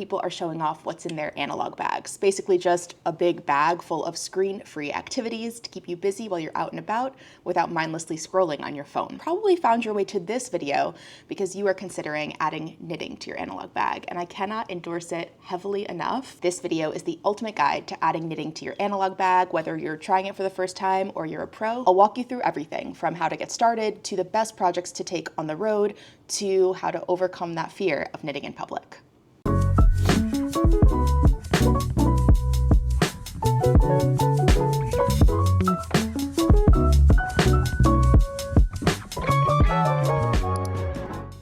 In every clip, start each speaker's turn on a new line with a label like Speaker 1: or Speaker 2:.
Speaker 1: People are showing off what's in their analog bags. Basically just a big bag full of screen-free activities to keep you busy while you're out and about without mindlessly scrolling on your phone. Probably found your way to this video because you are considering adding knitting to your analog bag, and I cannot endorse it heavily enough. This video is the ultimate guide to adding knitting to your analog bag, whether you're trying it for the first time or you're a pro. I'll walk you through everything from how to get started to the best projects to take on the road to how to overcome that fear of knitting in public.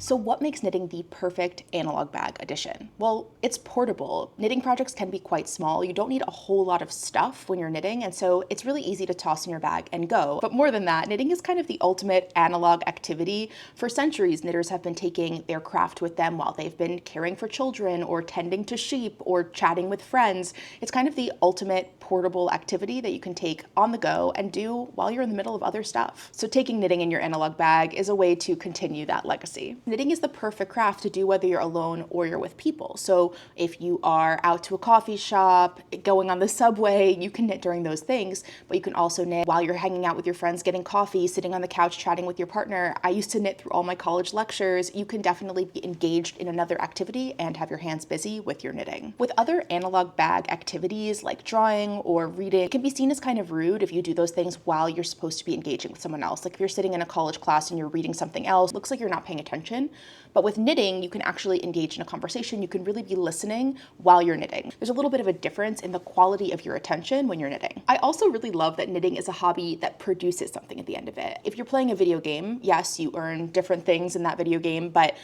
Speaker 1: So what makes knitting the perfect analog bag addition? Well, it's portable. Knitting projects can be quite small. You don't need a whole lot of stuff when you're knitting, and so it's really easy to toss in your bag and go. But more than that, knitting is kind of the ultimate analog activity. For centuries, knitters have been taking their craft with them while they've been caring for children or tending to sheep or chatting with friends. It's kind of the ultimate portable activity that you can take on the go and do while you're in the middle of other stuff. So taking knitting in your analog bag is a way to continue that legacy. Knitting is the perfect craft to do whether you're alone or you're with people. So if you are out to a coffee shop, going on the subway, you can knit during those things, but you can also knit while you're hanging out with your friends, getting coffee, sitting on the couch, chatting with your partner. I used to knit through all my college lectures. You can definitely be engaged in another activity and have your hands busy with your knitting. With other analog bag activities like drawing or reading, it can be seen as kind of rude if you do those things while you're supposed to be engaging with someone else. Like if you're sitting in a college class and you're reading something else, it looks like you're not paying attention. But with knitting, you can actually engage in a conversation. You can really be listening while you're knitting. There's a little bit of a difference in the quality of your attention when you're knitting. I also really love that knitting is a hobby that produces something at the end of it. If you're playing a video game, yes, you earn different things in that video game, but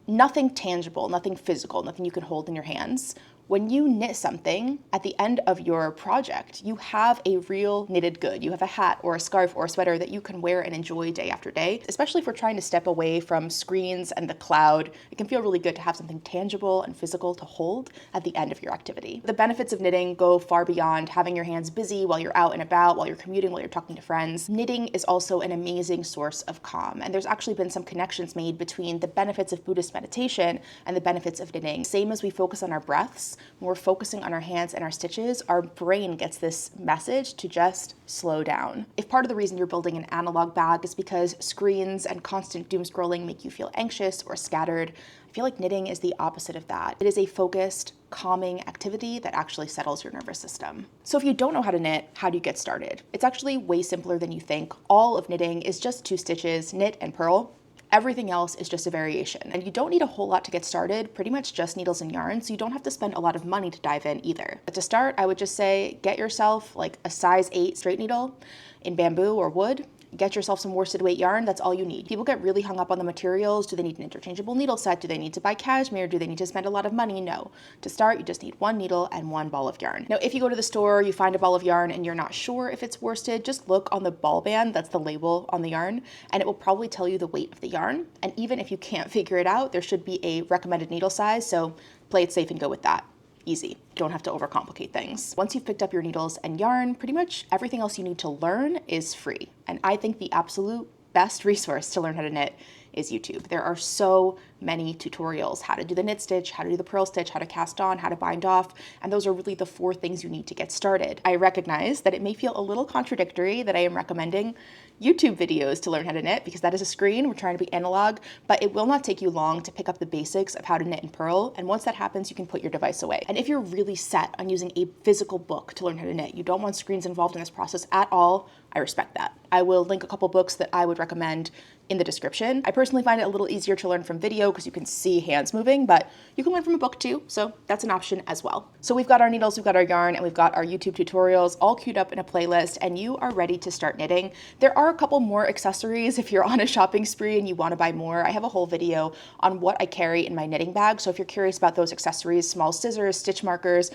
Speaker 1: nothing tangible, nothing physical, nothing you can hold in your hands. When you knit something, at the end of your project, you have a real knitted good. You have a hat or a scarf or a sweater that you can wear and enjoy day after day, especially if we're trying to step away from screens and the cloud. It can feel really good to have something tangible and physical to hold at the end of your activity. The benefits of knitting go far beyond having your hands busy while you're out and about, while you're commuting, while you're talking to friends. Knitting is also an amazing source of calm, and there's actually been some connections made between the benefits of Buddhist meditation and the benefits of knitting. Same as we focus on our breaths, when we're focusing on our hands and our stitches, our brain gets this message to just slow down. If part of the reason you're building an analog bag is because screens and constant doom scrolling make you feel anxious or scattered, I feel like knitting is the opposite of that. It is a focused, calming activity that actually settles your nervous system. So if you don't know how to knit, how do you get started? It's actually way simpler than you think. All of knitting is just 2 stitches, knit and purl. Everything else is just a variation. And you don't need a whole lot to get started, pretty much just needles and yarn, so you don't have to spend a lot of money to dive in either. But to start, I would just say get yourself like a size 8 straight needle in bamboo or wood. Get yourself some worsted weight yarn, that's all you need. People get really hung up on the materials. Do they need an interchangeable needle set? Do they need to buy cashmere? Do they need to spend a lot of money? No. To start, you just need 1 needle and 1 ball of yarn. Now, if you go to the store, you find a ball of yarn and you're not sure if it's worsted, just look on the ball band, that's the label on the yarn, and it will probably tell you the weight of the yarn. And even if you can't figure it out, there should be a recommended needle size, so play it safe and go with that. Easy. You don't have to overcomplicate things. Once you've picked up your needles and yarn, pretty much everything else you need to learn is free. And I think the absolute best resource to learn how to knit is YouTube. There are so many tutorials, how to do the knit stitch, how to do the purl stitch, how to cast on, how to bind off, and those are really the 4 things you need to get started. I recognize that it may feel a little contradictory that I am recommending YouTube videos to learn how to knit because that is a screen, we're trying to be analog, but it will not take you long to pick up the basics of how to knit and purl, and once that happens, you can put your device away. And if you're really set on using a physical book to learn how to knit, you don't want screens involved in this process at all, I respect that. I will link a couple books that I would recommend in the description. I personally find it a little easier to learn from video because you can see hands moving, but you can learn from a book too, so that's an option as well. So we've got our needles, we've got our yarn, and we've got our YouTube tutorials all queued up in a playlist, and you are ready to start knitting. There are a couple more accessories if you're on a shopping spree and you want to buy more. I have a whole video on what I carry in my knitting bag, so if you're curious about those accessories, small scissors, stitch markers,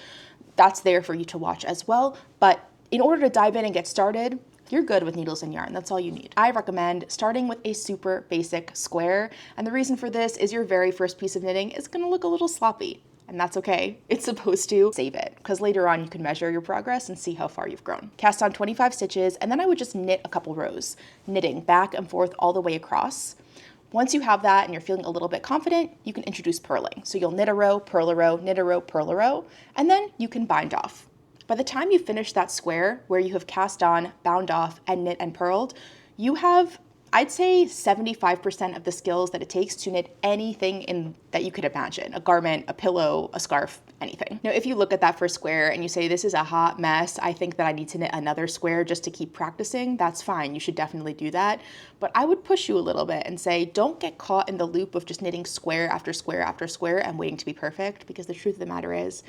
Speaker 1: that's there for you to watch as well. But in order to dive in and get started, you're good with needles and yarn, that's all you need. I recommend starting with a super basic square, and the reason for this is your very first piece of knitting is gonna look a little sloppy, and that's okay. It's supposed to. Save it, because later on you can measure your progress and see how far you've grown. Cast on 25 stitches, and then I would just knit a couple rows, knitting back and forth all the way across. Once you have that and you're feeling a little bit confident, you can introduce purling. So you'll knit a row, purl a row, knit a row, purl a row, and then you can bind off. By the time you finish that square where you have cast on, bound off, and knit and purled, you have, I'd say, 75% of the skills that it takes to knit anything that you could imagine: a garment, a pillow, a scarf, anything. Now, if you look at that first square and you say, this is a hot mess, I think that I need to knit another square just to keep practicing, that's fine. You should definitely do that. But I would push you a little bit and say, don't get caught in the loop of just knitting square after square after square and waiting to be perfect, because the truth of the matter is,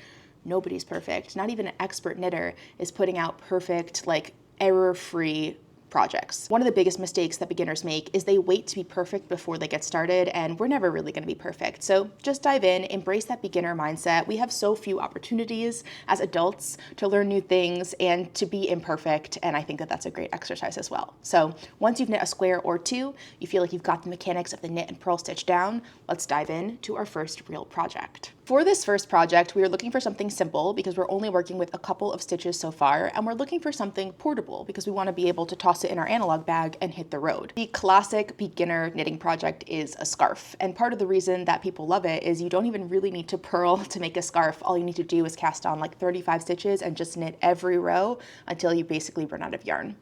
Speaker 1: nobody's perfect. Not even an expert knitter is putting out perfect, like, error-free projects. One of the biggest mistakes that beginners make is they wait to be perfect before they get started, and we're never really going to be perfect. So just dive in, embrace that beginner mindset. We have so few opportunities as adults to learn new things and to be imperfect, and I think that that's a great exercise as well. So once you've knit a square or two, you feel like you've got the mechanics of the knit and purl stitch down, let's dive in to our first real project. For this first project, we are looking for something simple because we're only working with a couple of stitches so far, and we're looking for something portable because we want to be able to toss it in our analog bag and hit the road. The classic beginner knitting project is a scarf, and part of the reason that people love it is you don't even really need to purl to make a scarf. All you need to do is cast on like 35 stitches and just knit every row until you basically run out of yarn.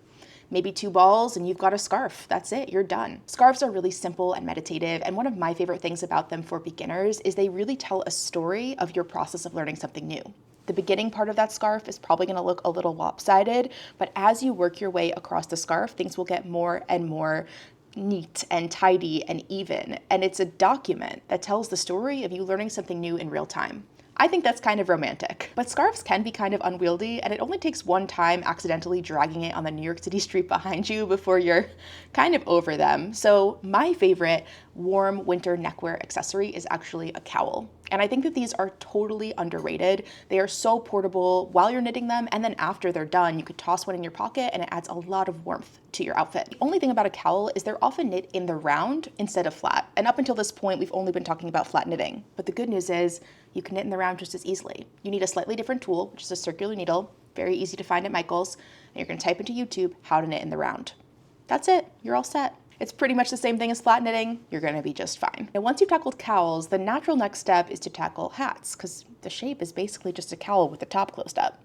Speaker 1: Maybe 2 balls and you've got a scarf. That's it, you're done. Scarves are really simple and meditative, and one of my favorite things about them for beginners is they really tell a story of your process of learning something new. The beginning part of that scarf is probably going to look a little lopsided, but as you work your way across the scarf, things will get more and more neat and tidy and even, and it's a document that tells the story of you learning something new in real time. I think that's kind of romantic. But scarves can be kind of unwieldy, and it only takes one time accidentally dragging it on the New York City street behind you before you're kind of over them. So my favorite warm winter neckwear accessory is actually a cowl. And I think that these are totally underrated. They are so portable while you're knitting them, and then after they're done, you could toss one in your pocket and it adds a lot of warmth to your outfit. The only thing about a cowl is they're often knit in the round instead of flat. And up until this point, we've only been talking about flat knitting. But the good news is you can knit in the round just as easily. You need a slightly different tool, which is a circular needle, very easy to find at Michael's, and you're gonna type into YouTube how to knit in the round. That's it, you're all set. It's pretty much the same thing as flat knitting. You're gonna be just fine. Now, once you've tackled cowls, the natural next step is to tackle hats, because the shape is basically just a cowl with the top closed up.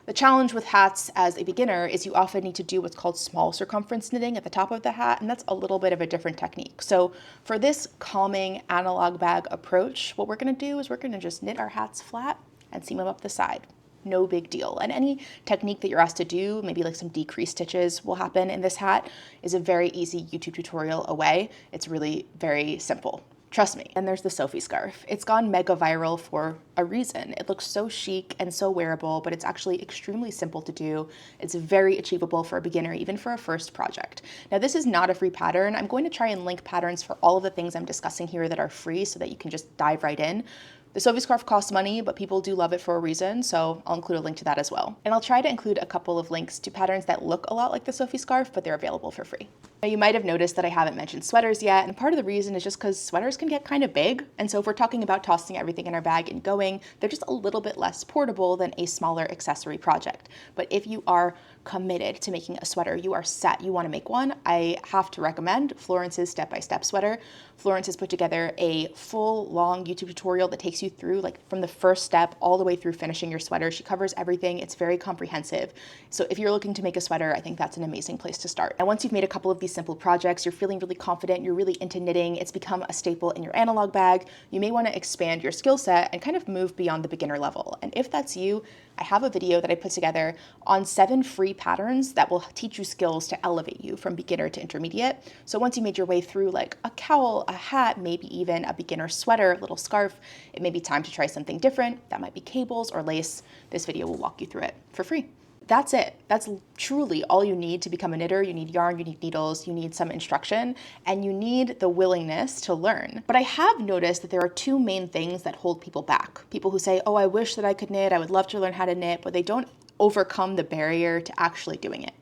Speaker 1: The challenge with hats as a beginner is you often need to do what's called small circumference knitting at the top of the hat, and that's a little bit of a different technique. So for this calming analog bag approach, what we're gonna do is we're gonna just knit our hats flat and seam them up the side. No big deal. And any technique that you're asked to do, maybe like some decreased stitches will happen in this hat, is a very easy YouTube tutorial away. It's really very simple. Trust me. And there's the Sophie scarf. It's gone mega viral for a reason. It looks so chic and so wearable, but it's actually extremely simple to do. It's very achievable for a beginner, even for a first project. Now, this is not a free pattern. I'm going to try and link patterns for all of the things I'm discussing here that are free so that you can just dive right in. The Sophie scarf costs money, but people do love it for a reason, so I'll include a link to that as well. And I'll try to include a couple of links to patterns that look a lot like the Sophie scarf, but they're available for free. Now, you might have noticed that I haven't mentioned sweaters yet, and part of the reason is just because sweaters can get kind of big, and so if we're talking about tossing everything in our bag and going, they're just a little bit less portable than a smaller accessory project. But if you are committed to making a sweater, you are set, you want to make one, I have to recommend Florence's step-by-step sweater. Florence has put together a full long YouTube tutorial that takes you through like from the first step all the way through finishing your sweater. She covers everything. It's very comprehensive. So if you're looking to make a sweater, I think that's an amazing place to start. And once you've made a couple of these simple projects, you're feeling really confident, you're really into knitting, it's become a staple in your analog bag, you may want to expand your skill set and kind of move beyond the beginner level. And if that's you, I have a video that I put together on 7 free patterns that will teach you skills to elevate you from beginner to intermediate. So once you made your way through like a cowl, a hat, maybe even a beginner sweater, a little scarf, it may be time to try something different. That might be cables or lace. This video will walk you through it for free. That's it. That's truly all you need to become a knitter. You need yarn, you need needles, you need some instruction, and you need the willingness to learn. But I have noticed that there are 2 main things that hold people back. People who say, oh, I wish that I could knit, I would love to learn how to knit, but they don't overcome the barrier to actually doing it.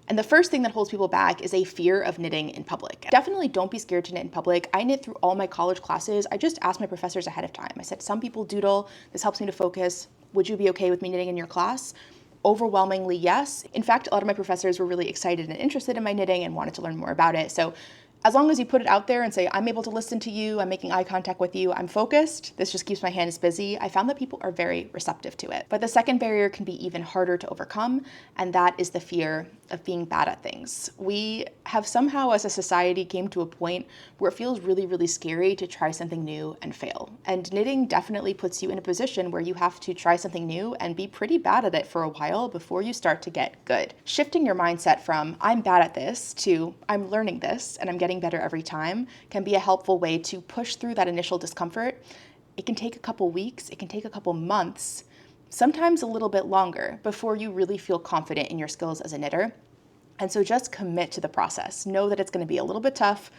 Speaker 1: And the first thing that holds people back is a fear of knitting in public. Definitely don't be scared to knit in public. I knit through all my college classes. I just asked my professors ahead of time. I said, some people doodle, this helps me to focus. Would you be okay with me knitting in your class? Overwhelmingly, yes. In fact, a lot of my professors were really excited and interested in my knitting and wanted to learn more about it. So As long as you put it out there and say, I'm able to listen to you, I'm making eye contact with you, I'm focused, this just keeps my hands busy, I found that people are very receptive to it. But the second barrier can be even harder to overcome, and that is the fear of being bad at things. We have somehow, as a society, came to a point where it feels really, really scary to try something new and fail. And knitting definitely puts you in a position where you have to try something new and be pretty bad at it for a while before you start to get good. Shifting your mindset from, I'm bad at this, to I'm learning this and I'm getting better every time can be a helpful way to push through that initial discomfort. It can take a couple weeks, it can take a couple months, sometimes a little bit longer before you really feel confident in your skills as a knitter. And so just commit to the process. Know that it's going to be a little bit tough,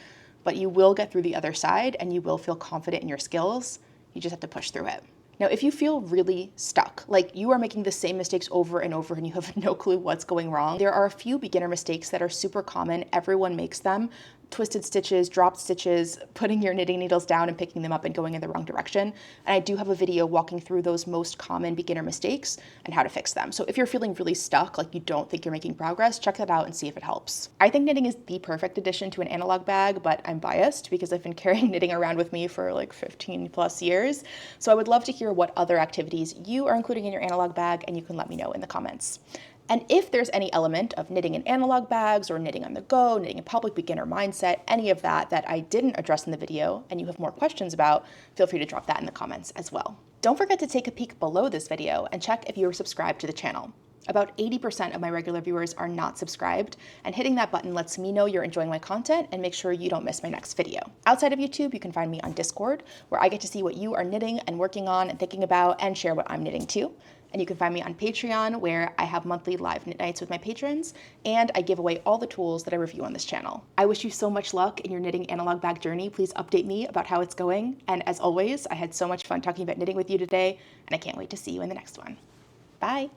Speaker 1: but you will get through the other side and you will feel confident in your skills. You just have to push through it. Now, if you feel really stuck, like you are making the same mistakes over and over and you have no clue what's going wrong, there are a few beginner mistakes that are super common. Everyone makes them. Twisted stitches, dropped stitches, putting your knitting needles down and picking them up and going in the wrong direction. And I do have a video walking through those most common beginner mistakes and how to fix them. So if you're feeling really stuck, like you don't think you're making progress, check that out and see if it helps. I think knitting is the perfect addition to an analog bag, but I'm biased because I've been carrying knitting around with me for like 15 plus years. So I would love to hear what other activities you are including in your analog bag, and you can let me know in the comments. And if there's any element of knitting in analog bags or knitting on the go, knitting in public, beginner mindset, any of that I didn't address in the video and you have more questions about, feel free to drop that in the comments as well. Don't forget to take a peek below this video and check if you are subscribed to the channel. About 80% of my regular viewers are not subscribed, and hitting that button lets me know you're enjoying my content and make sure you don't miss my next video. Outside of YouTube, you can find me on Discord, where I get to see what you are knitting and working on and thinking about and share what I'm knitting too. And you can find me on Patreon, where I have monthly live knit nights with my patrons, and I give away all the tools that I review on this channel. I wish you so much luck in your knitting analog bag journey. Please update me about how it's going. And as always, I had so much fun talking about knitting with you today, and I can't wait to see you in the next one. Bye.